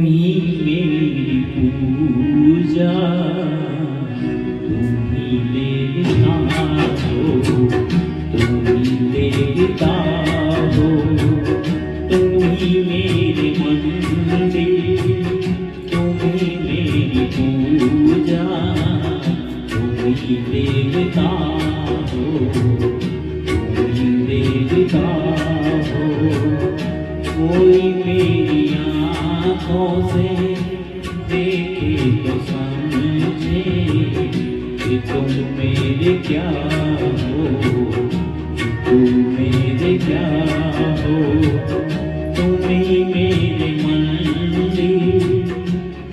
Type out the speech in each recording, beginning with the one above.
ही मेरी पूजा, तुम ही देवता हो, तुम ही देवता हो, तुम ही मेरे मंदिर, तुम ही मेरी पूजा, तुम ही देवता हो, तुम ही देवता हो। कोई मेरी आँखों से देखे तो समझे कि तुम मेरे क्या हो, तुम मेरे क्या हो। तुम ही मेरे मंदिर,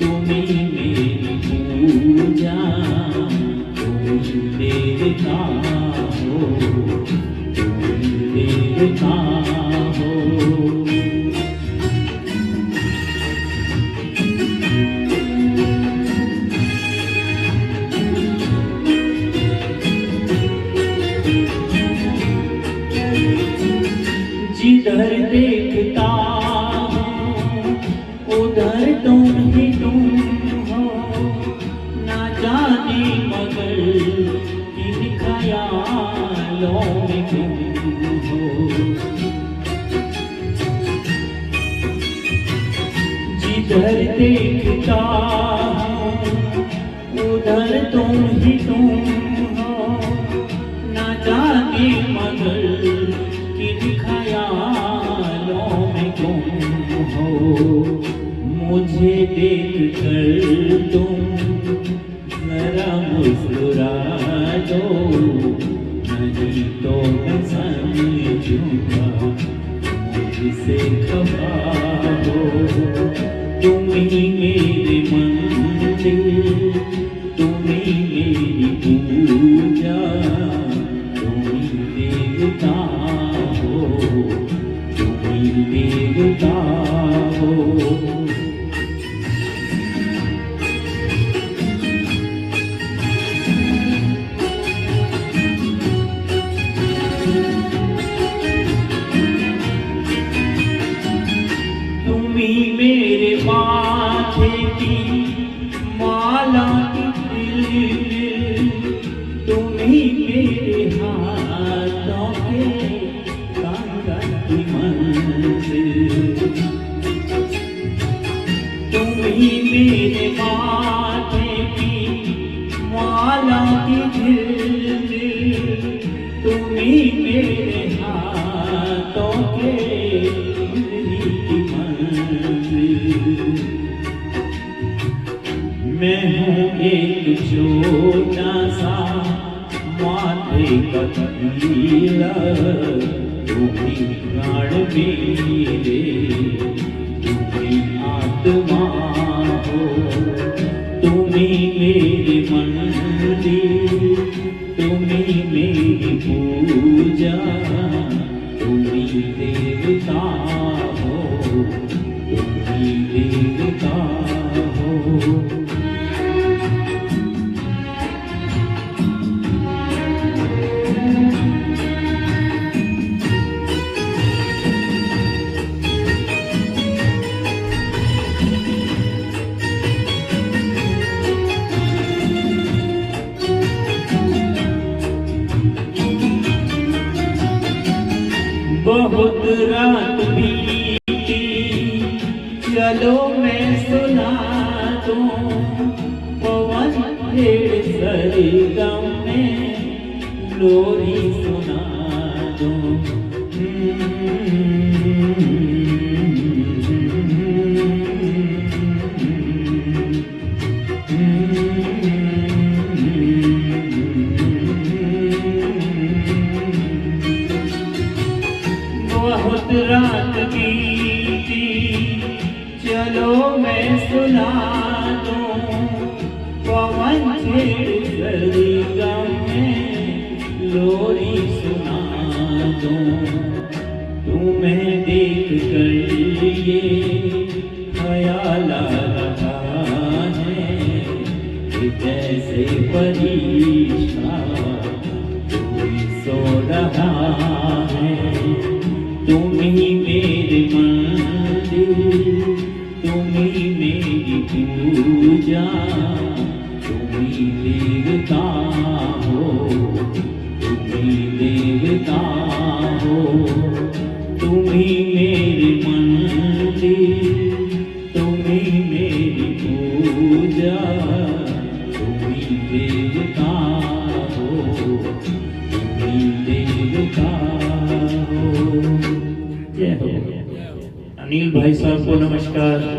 तुम ही मेरी पूजा, तुम ही देवता हो, तुम ही देवता हो। जिधर देखता हूँ उधर तुम ही तुम हो, ना जाने मगर किन ख्यालों में तुम हो। जिधर देखता हूँ उधर तुम ही तुम हो, ना जाने मगर किन ख्यालों में तुम हो। मुझे देख कर तुम जरा मुस्कुरा दो, नहीं तो मैं समझूंगा मुझसे खफा हो। तुम ही मेरे मंदिर, तुम ही मेरी पूजा, तुम ही देवता हो, तुम ही देवता हो। तुम ही मेरे माथे की माला की दिल, तुम ही मेरे हाथों के कंगन की मंजिल। तुम ही मेरे माथे की माला की दिल, तुम ही मेरे हाथों के मैं हूँ एक छोटा सा माथे का तीला, तुम्ही प्राण मेरे, तुम्ही आत्मा हो। तुम्ही मेरे मंदिर, तुम्ही मेरी पूजा, तुम्ही देवता हो, तुम्ही देवता हो। बहुत रात बीती, चलो मैं सुना दूं पवन के सरगम में लोरी सुना दूं। बहुत रात बीती, चलो मैं सुना दूं पवन के सरगम में लोरी सुना दूं। तुम्हें देख कर ये ख्याल आ रहा है कि जैसे परीक्षा कोई सो रहा है। तुम ही मेरे मंदिर, तुम ही पूजा, तुम ही देवता हो, तुम ही देवता हो, तुम ही मेरे मंदिर, तुम ही मेरी पूजा, तुम ही देवता हो, तुम ही देवता हो। जय हो। अनिल भाई साहब को नमस्कार।